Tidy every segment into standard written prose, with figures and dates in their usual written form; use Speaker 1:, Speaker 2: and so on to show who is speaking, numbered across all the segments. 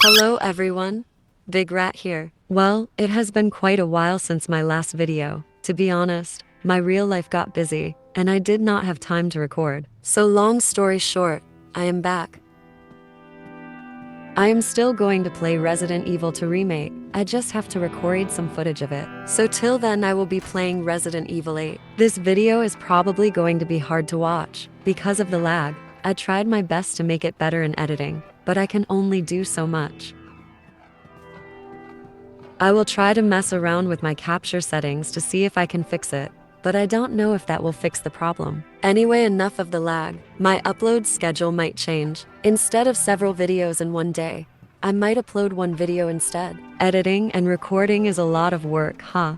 Speaker 1: Hello everyone, Big Rat here. Well, it has been quite a while since my last video. To be honest, my real life got busy, and I did not have time to record. So long story short, I am back. I am still going to play Resident Evil 2 Remake. I just have to record some footage of it. So till then I will be playing Resident Evil 8. This video is probably going to be hard to watch because of the lag. I tried my best to make it better in editing, but I can only do so much. I will try to mess around with my capture settings to see if I can fix it, but I don't know if that will fix the problem. Anyway, enough of the lag. My upload schedule might change. Instead of several videos in one day, I might upload one video instead. Editing and recording is a lot of work, huh?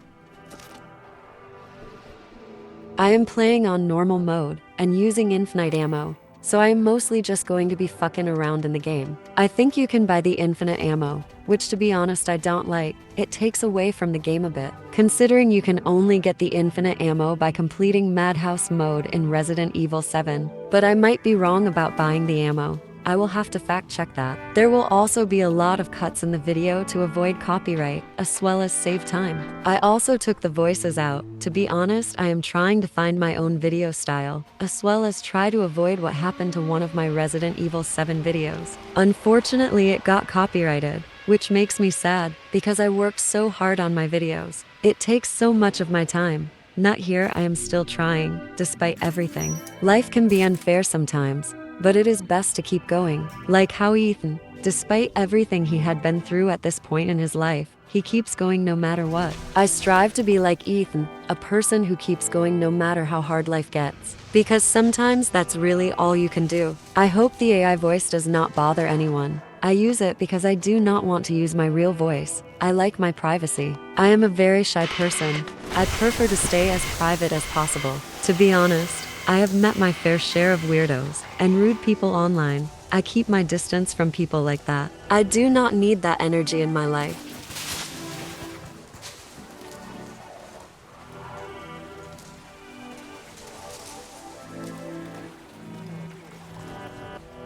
Speaker 1: I am playing on normal mode and using infinite ammo, so I am mostly just going to be fucking around in the game. I think you can buy the infinite ammo, which to be honest I don't like. It takes away from the game a bit, considering you can only get the infinite ammo by completing Madhouse mode in Resident Evil 7. But I might be wrong about buying the ammo. I will have to fact check that. There will also be a lot of cuts in the video to avoid copyright, as well as save time. I also took the voices out. To be honest, I am trying to find my own video style, as well as try to avoid what happened to one of my Resident Evil 7 videos. Unfortunately, it got copyrighted, which makes me sad, because I worked so hard on my videos. It takes so much of my time. Not here, I am still trying, despite everything. Life can be unfair sometimes, but it is best to keep going. Like how Ethan, despite everything he had been through at this point in his life, he keeps going no matter what. I strive to be like Ethan, a person who keeps going no matter how hard life gets. Because sometimes that's really all you can do. I hope the AI voice does not bother anyone. I use it because I do not want to use my real voice. I like my privacy. I am a very shy person. I prefer to stay as private as possible. To be honest, I have met my fair share of weirdos and rude people online. I keep my distance from people like that. I do not need that energy in my life.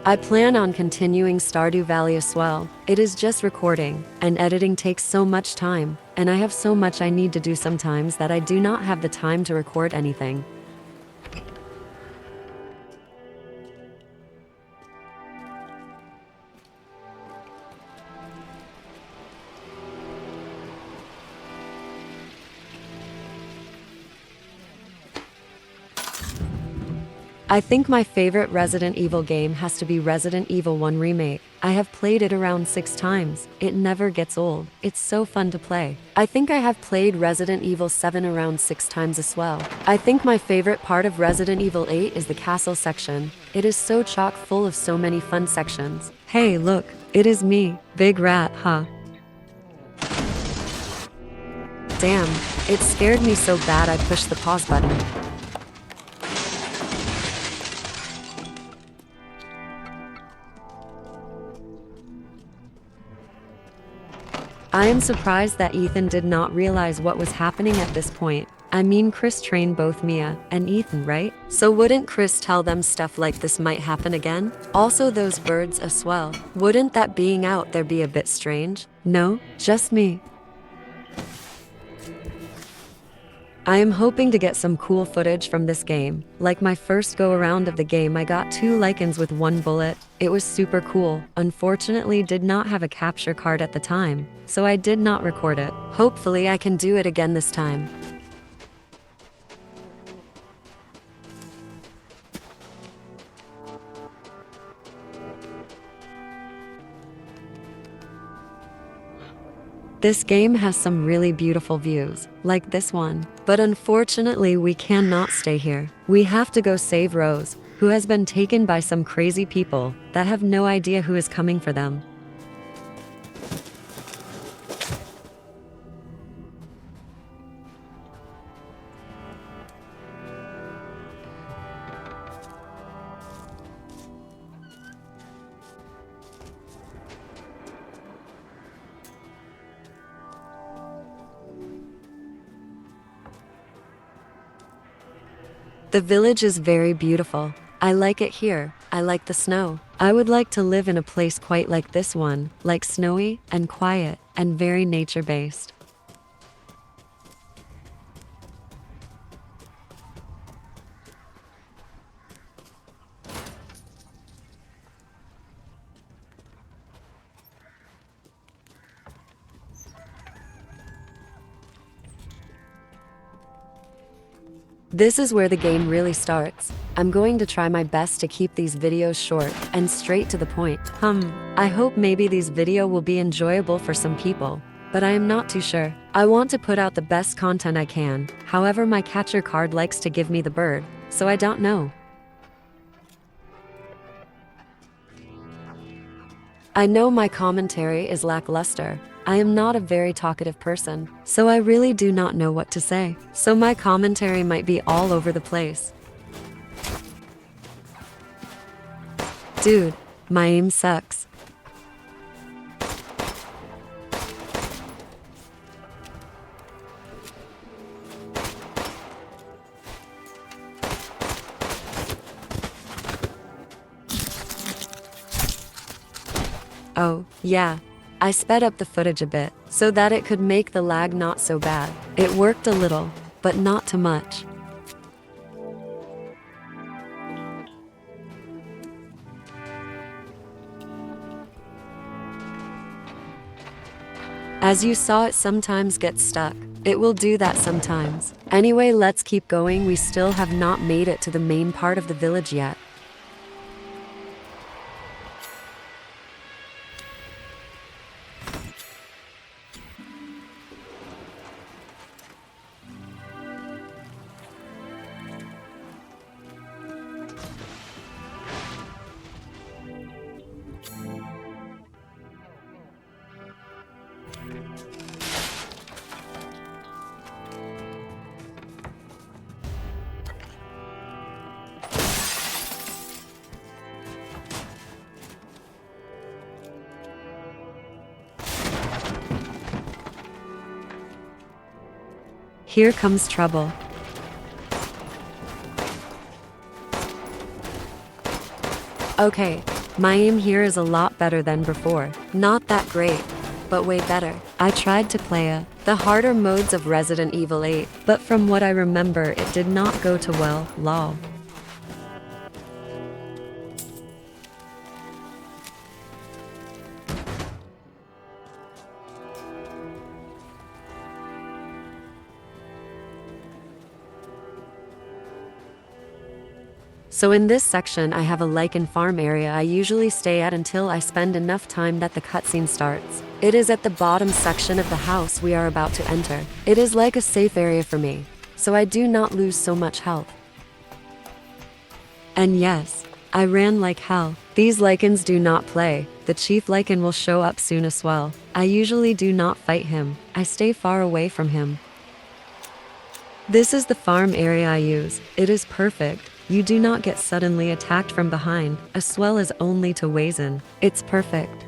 Speaker 1: I plan on continuing Stardew Valley as well. It is just recording, and editing takes so much time, and I have so much I need to do sometimes that I do not have the time to record anything. I think my favorite Resident Evil game has to be Resident Evil 1 Remake. I have played it around 6 times. It never gets old. It's so fun to play. I think I have played Resident Evil 7 around 6 times as well. I think my favorite part of Resident Evil 8 is the castle section. It is so chock full of so many fun sections. Hey, look, it is me, Big Rat, huh? Damn, it scared me so bad I pushed the pause button. I am surprised that Ethan did not realize what was happening at this point. I mean, Chris trained both Mia and Ethan, right? So wouldn't Chris tell them stuff like this might happen again? Also those birds as well. Wouldn't that being out there be a bit strange? No, just me. I am hoping to get some cool footage from this game. Like my first go around of the game, I got 2 lichens with 1 bullet. It was super cool. Unfortunately, did not have a capture card at the time, so I did not record it. Hopefully I can do it again this time. This game has some really beautiful views, like this one. But unfortunately, we cannot stay here. We have to go save Rose, who has been taken by some crazy people that have no idea who is coming for them. The village is very beautiful. I like it here. I like the snow. I would like to live in a place quite like this one, like snowy and quiet and very nature-based. This is where the game really starts. I'm going to try my best to keep these videos short and straight to the point. I hope maybe these video will be enjoyable for some people, but I am not too sure. I want to put out the best content I can. However, my catcher card likes to give me the bird, so I don't know. I know my commentary is lackluster. I am not a very talkative person, so I really do not know what to say. So my commentary might be all over the place. Dude, my aim sucks. Oh, yeah. I sped up the footage a bit, so that it could make the lag not so bad. It worked a little, but not too much. As you saw, it sometimes gets stuck. It will do that sometimes. Anyway, let's keep going. We still have not made it to the main part of the village yet. Here comes trouble. Okay, my aim here is a lot better than before. Not that great, but way better. I tried to play the harder modes of Resident Evil 8, but from what I remember, it did not go too well, lol. So in this section, I have a lichen farm area I usually stay at until I spend enough time that the cutscene starts. It is at the bottom section of the house we are about to enter. It is like a safe area for me, so I do not lose so much health. And yes, I ran like hell. These lichens do not play. The chief lichen will show up soon as well. I usually do not fight him. I stay far away from him. This is the farm area I use. It is perfect. You do not get suddenly attacked from behind, as well as only to Wazen. It's perfect.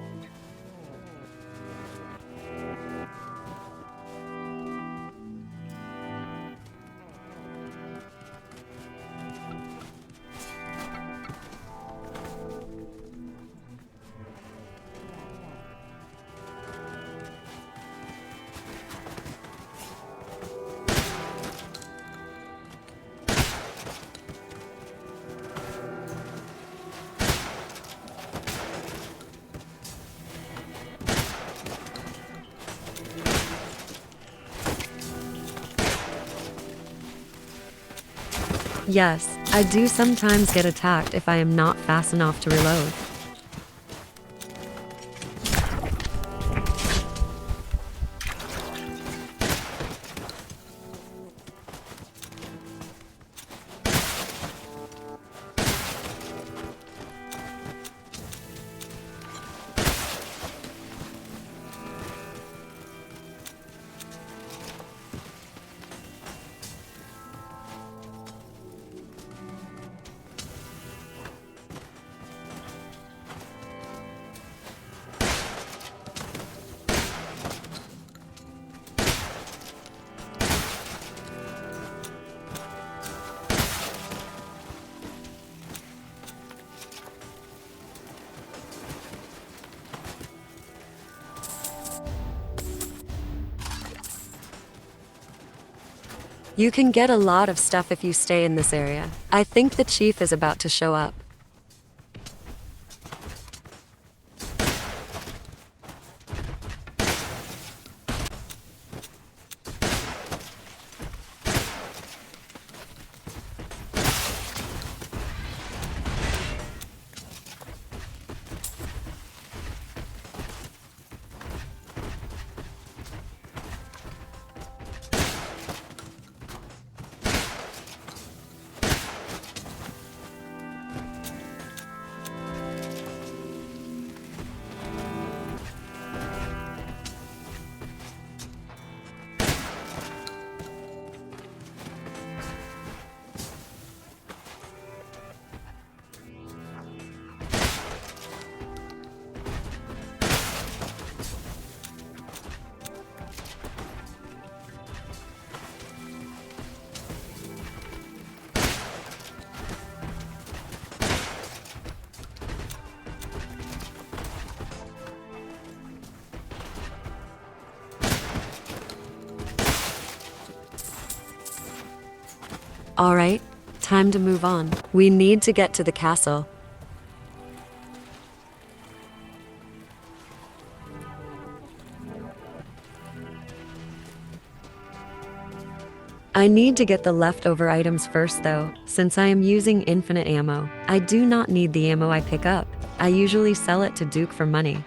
Speaker 1: Yes, I do sometimes get attacked if I am not fast enough to reload. You can get a lot of stuff if you stay in this area. I think the chief is about to show up. Alright, time to move on. We need to get to the castle. I need to get the leftover items first though, since I am using infinite ammo. I do not need the ammo I pick up. I usually sell it to Duke for money.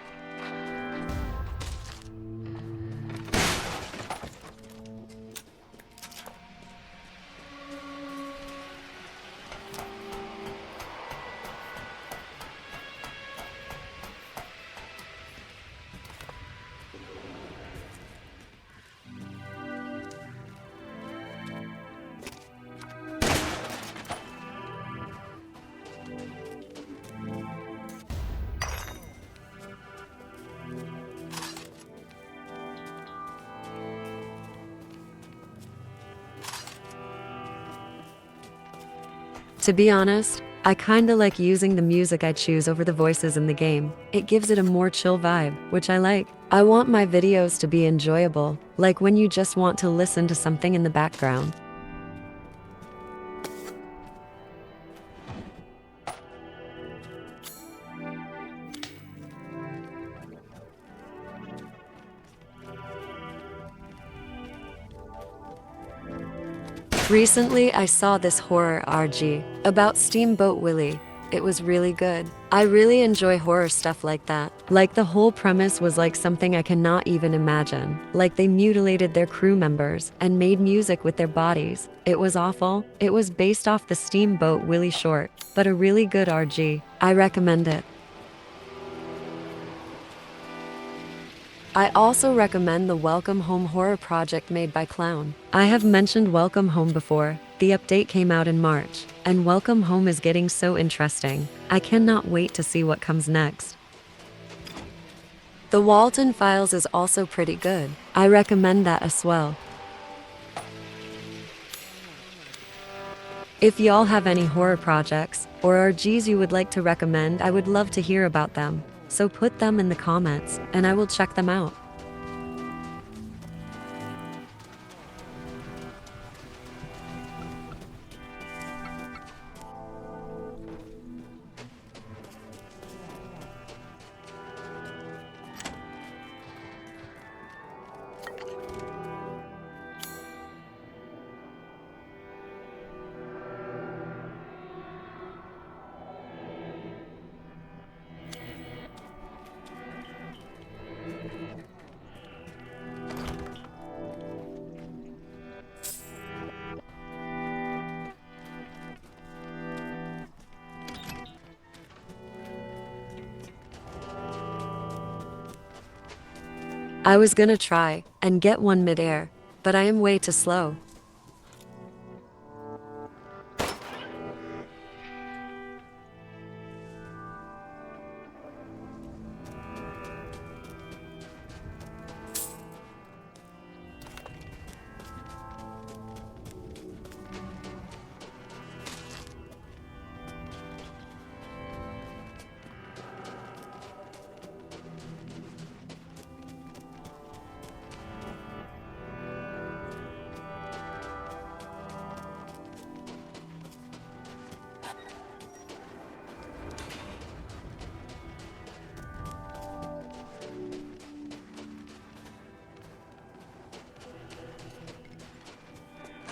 Speaker 1: To be honest, I kinda like using the music I choose over the voices in the game. It gives it a more chill vibe, which I like. I want my videos to be enjoyable, like when you just want to listen to something in the background. Recently, I saw this horror RG about Steamboat Willie. It was really good. I really enjoy horror stuff like that. Like the whole premise was like something I cannot even imagine. Like they mutilated their crew members and made music with their bodies. It was awful. It was based off the Steamboat Willie short, but a really good RG. I recommend it. I also recommend the Welcome Home horror project made by Clown. I have mentioned Welcome Home before. The update came out in March, and Welcome Home is getting so interesting. I cannot wait to see what comes next. The Walton Files is also pretty good. I recommend that as well. If y'all have any horror projects or RGs you would like to recommend, I would love to hear about them. So put them in the comments, and I will check them out. I was gonna try and get one midair, but I am way too slow.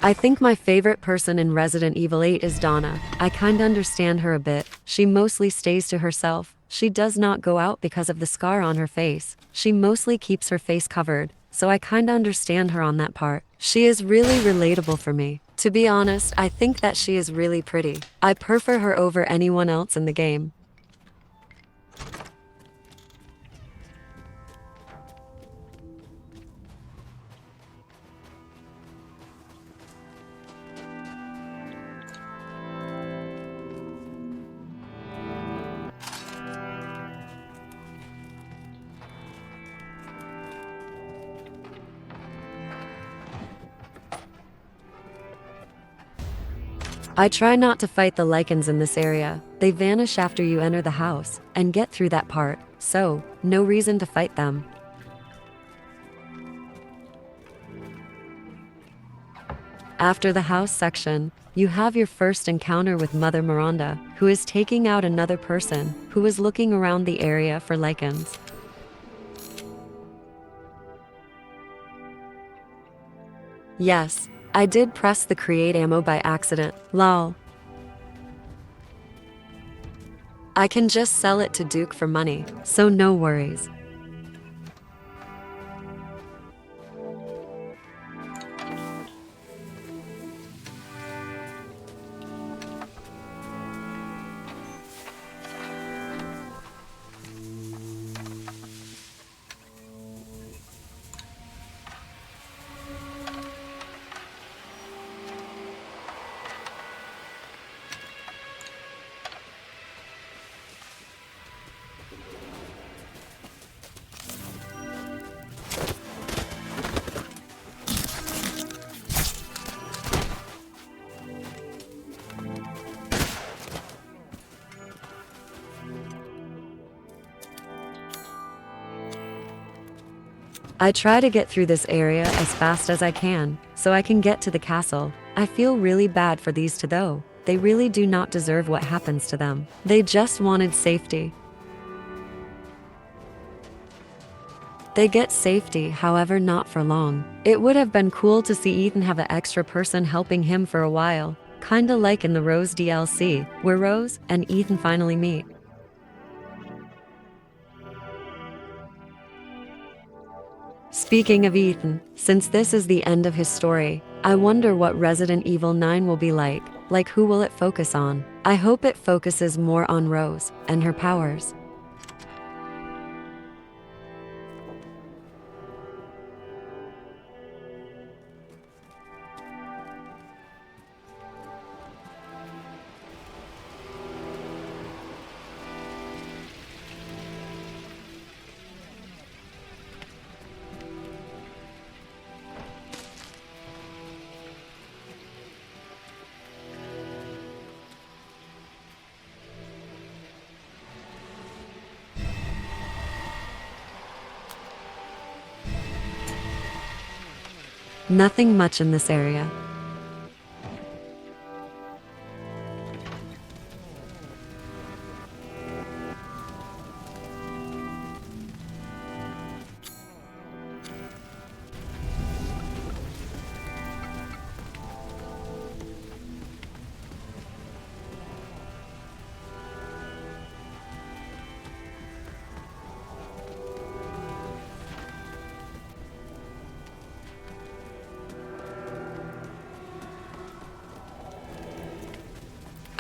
Speaker 1: I think my favorite person in Resident Evil 8 is Donna. I kinda understand her a bit. She mostly stays to herself. She does not go out because of the scar on her face. She mostly keeps her face covered, so I kinda understand her on that part. She is really relatable for me. To be honest, I think that she is really pretty. I prefer her over anyone else in the game. I try not to fight the lichens in this area. They vanish after you enter the house and get through that part, so no reason to fight them. After the house section, you have your first encounter with Mother Miranda, who is taking out another person who is looking around the area for lichens. Yes, I did press the create ammo by accident. Lol. I can just sell it to Duke for money, so no worries. I try to get through this area as fast as I can, so I can get to the castle. I feel really bad for these two though. They really do not deserve what happens to them. They just wanted safety. They get safety, however not for long. It would have been cool to see Ethan have an extra person helping him for a while. Kinda like in the Rose DLC, where Rose and Ethan finally meet. Speaking of Ethan, since this is the end of his story, I wonder what Resident Evil 9 will be like. Like, who will it focus on? I hope it focuses more on Rose and her powers. Nothing much in this area.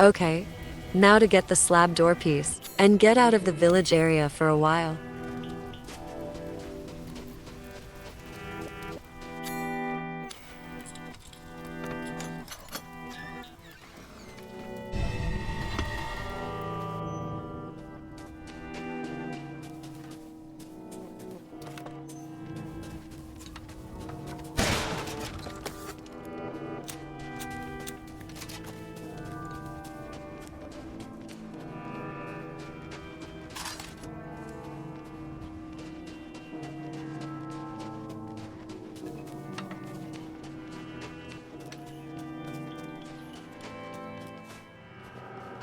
Speaker 1: Okay, now to get the slab door piece and get out of the village area for a while.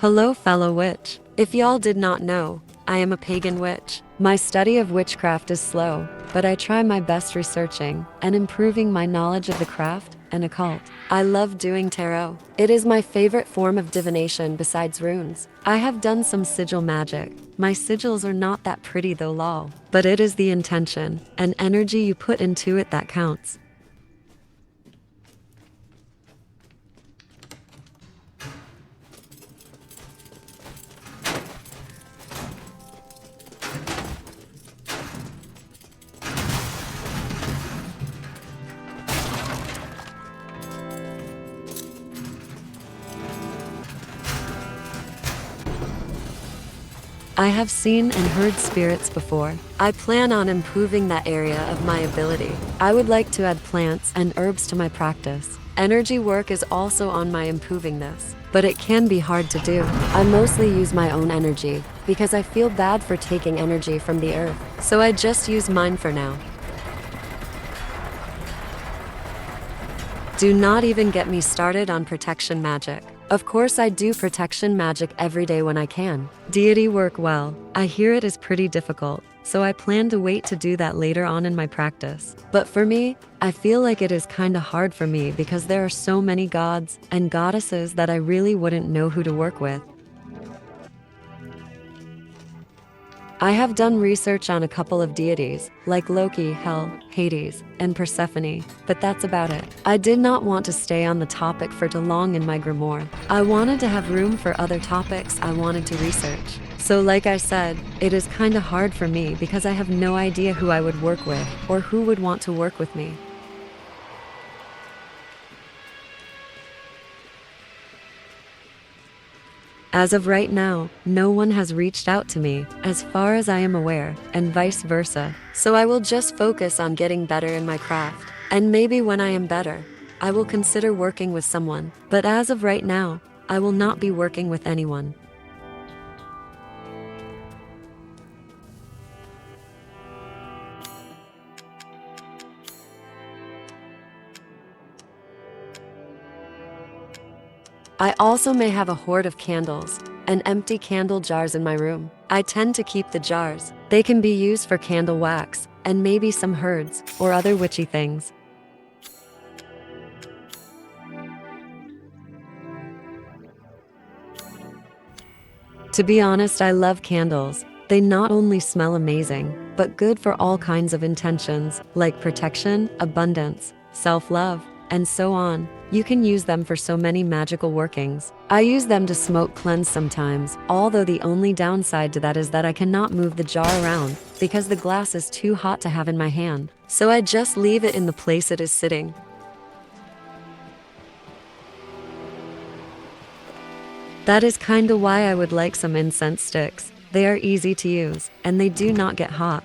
Speaker 1: Hello, fellow witch. If y'all did not know, I am a pagan witch. My study of witchcraft is slow, but I try my best researching and improving my knowledge of the craft and occult. I love doing tarot. It is my favorite form of divination besides runes. I have done some sigil magic. My sigils are not that pretty though, lol. But it is the intention and energy you put into it that counts. I have seen and heard spirits before. I plan on improving that area of my ability. I would like to add plants and herbs to my practice. Energy work is also on my improving this, but it can be hard to do. I mostly use my own energy because I feel bad for taking energy from the earth, so I just use mine for now. Do not even get me started on protection magic. Of course I do protection magic every day when I can. Deity work, well, I hear it is pretty difficult, so I plan to wait to do that later on in my practice. But for me, I feel like it is kinda hard for me because there are so many gods and goddesses that I really wouldn't know who to work with. I have done research on a couple of deities, like Loki, Hel, Hades, and Persephone, but that's about it. I did not want to stay on the topic for too long in my grimoire. I wanted to have room for other topics I wanted to research. So like I said, it is kinda hard for me because I have no idea who I would work with or who would want to work with me. As of right now, no one has reached out to me, as far as I am aware, and vice versa. So I will just focus on getting better in my craft. And maybe when I am better, I will consider working with someone. But as of right now, I will not be working with anyone. I also may have a hoard of candles and empty candle jars in my room. I tend to keep the jars. They can be used for candle wax and maybe some herbs or other witchy things. To be honest, I love candles. They not only smell amazing, but good for all kinds of intentions, like protection, abundance, self-love, and so on. You can use them for so many magical workings. I use them to smoke cleanse sometimes, although the only downside to that is that I cannot move the jar around because the glass is too hot to have in my hand. So I just leave it in the place it is sitting. That is kinda why I would like some incense sticks. They are easy to use, and they do not get hot.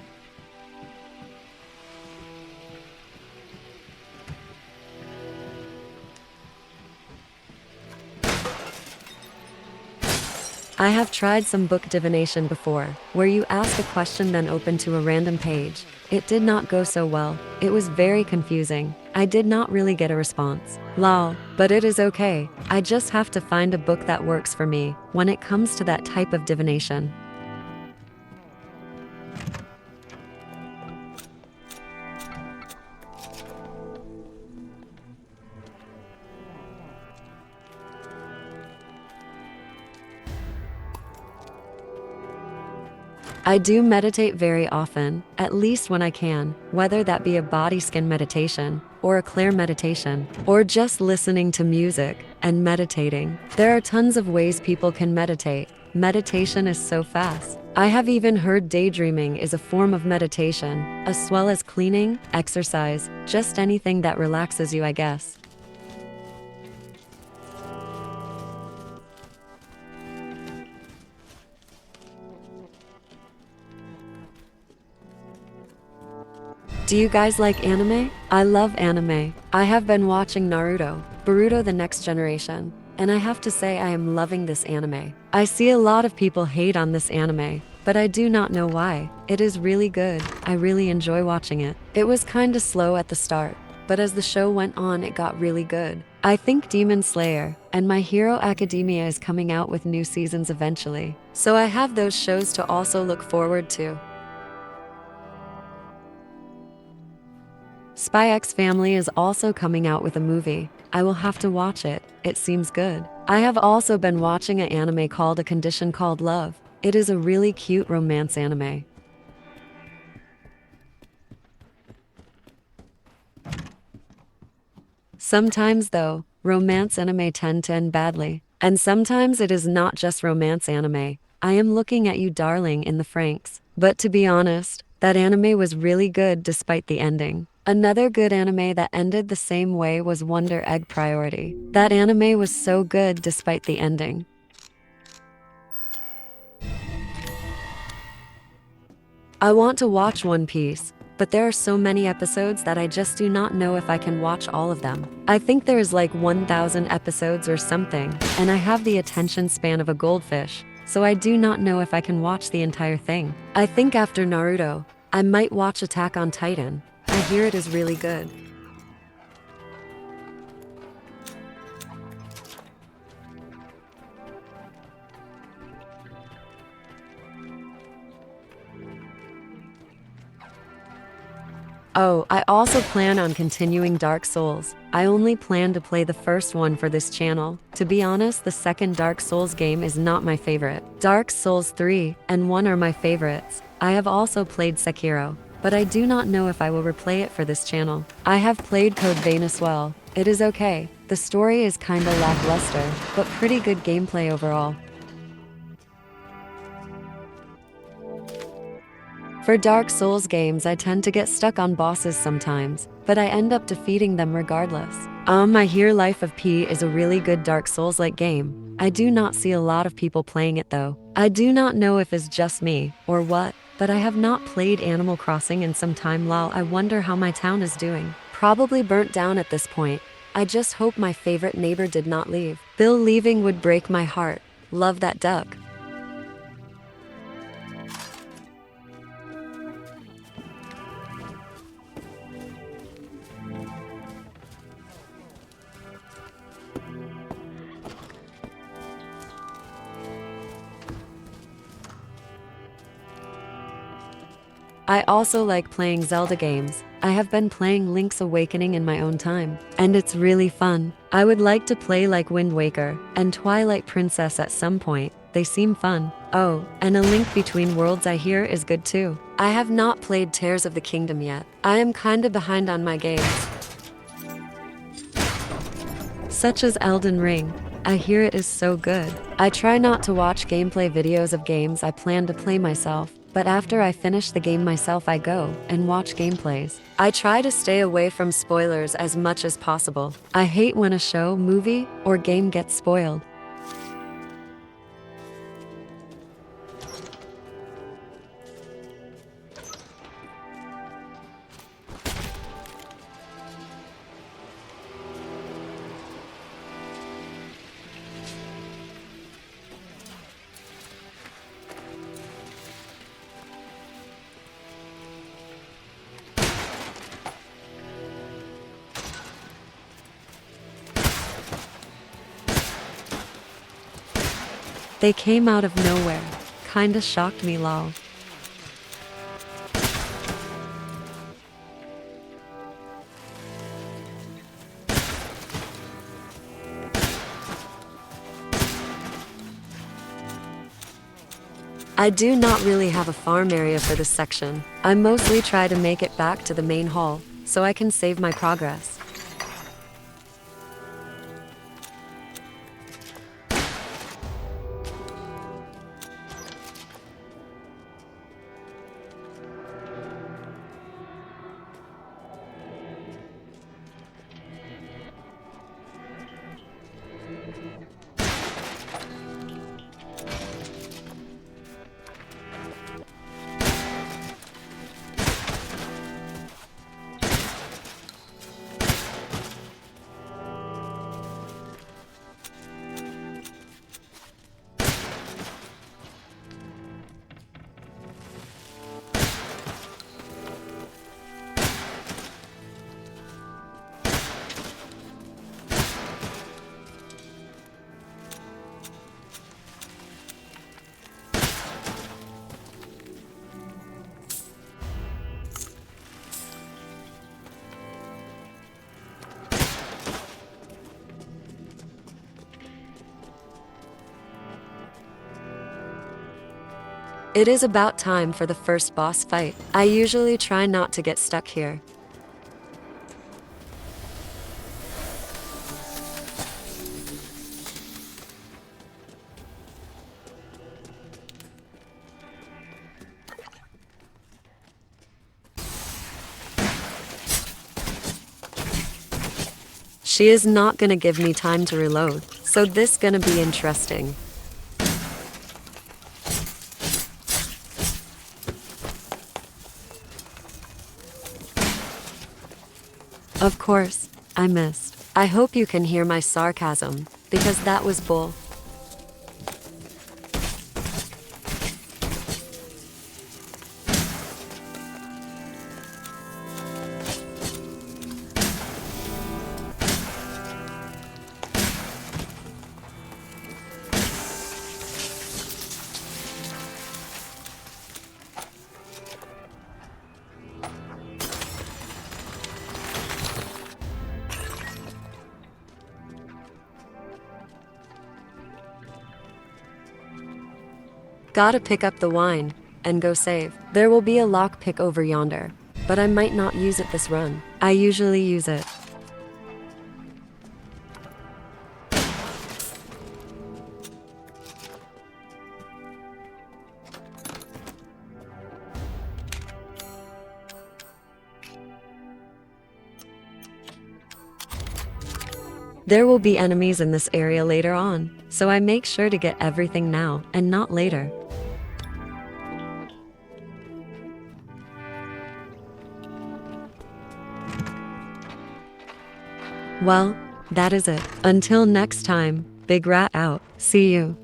Speaker 1: I have tried some book divination before, where you ask a question then open to a random page. It did not go so well. It was very confusing. I did not really get a response. Lol, but it is okay. I just have to find a book that works for me when it comes to that type of divination. I do meditate very often, at least when I can, whether that be a body scan meditation, or a clear meditation, or just listening to music and meditating. There are tons of ways people can meditate. Meditation is so fast. I have even heard daydreaming is a form of meditation, as well as cleaning, exercise, just anything that relaxes you, I guess. Do you guys like anime? I love anime. I have been watching Naruto, Boruto the Next Generation, and I have to say I am loving this anime. I see a lot of people hate on this anime, but I do not know why. It is really good. I really enjoy watching it. It was kinda slow at the start, but as the show went on, it got really good. I think Demon Slayer and My Hero Academia is coming out with new seasons eventually, so I have those shows to also look forward to. Spy X Family is also coming out with a movie. I will have to watch it. It seems good. I have also been watching an anime called A Condition Called Love. It is a really cute romance anime. Sometimes, though, romance anime tend to end badly. And sometimes it is not just romance anime. I am looking at you, darling, in the Franks. But to be honest, that anime was really good despite the ending. Another good anime that ended the same way was Wonder Egg Priority. That anime was so good despite the ending. I want to watch One Piece, but there are so many episodes that I just do not know if I can watch all of them. I think there's like 1,000 episodes or something, and I have the attention span of a goldfish, so I do not know if I can watch the entire thing. I think after Naruto, I might watch Attack on Titan. I hear it is really good. Oh, I also plan on continuing Dark Souls. I only plan to play the first one for this channel. To be honest, the second Dark Souls game is not my favorite. Dark Souls 3 and 1 are my favorites. I have also played Sekiro, but I do not know if I will replay it for this channel. I have played Code Vein as well. It is okay. The story is kinda lackluster, but pretty good gameplay overall. For Dark Souls games, I tend to get stuck on bosses sometimes, but I end up defeating them regardless. I hear Life of P is a really good Dark Souls-like game. I do not see a lot of people playing it though. I do not know if it's just me, or what, but I have not played Animal Crossing in some time. Lol, I wonder how my town is doing. Probably burnt down at this point. I just hope my favorite neighbor did not leave. Bill leaving would break my heart. Love that duck. I also like playing Zelda games. I have been playing Link's Awakening in my own time, and it's really fun. I would like to play like Wind Waker and Twilight Princess at some point. They seem fun. Oh, and A Link Between Worlds I hear is good too. I have not played Tears of the Kingdom yet. I am kinda behind on my games, such as Elden Ring. I hear it is so good. I try not to watch gameplay videos of games I plan to play myself, but after I finish the game myself, I go and watch gameplays. I try to stay away from spoilers as much as possible. I hate when a show, movie, or game gets spoiled. They came out of nowhere. Kinda shocked me, lol. I do not really have a farm area for this section. I mostly try to make it back to the main hall, so I can save my progress. It is about time for the first boss fight. I usually try not to get stuck here. She is not gonna give me time to reload, so this gonna be interesting. Of course, I missed. I hope you can hear my sarcasm, because that was bull. Gotta pick up the wine and go save. There will be a lockpick over yonder, but I might not use it this run. I usually use it. There will be enemies in this area later on, so I make sure to get everything now and not later. Well, that is it. Until next time, Big Rat out. See you.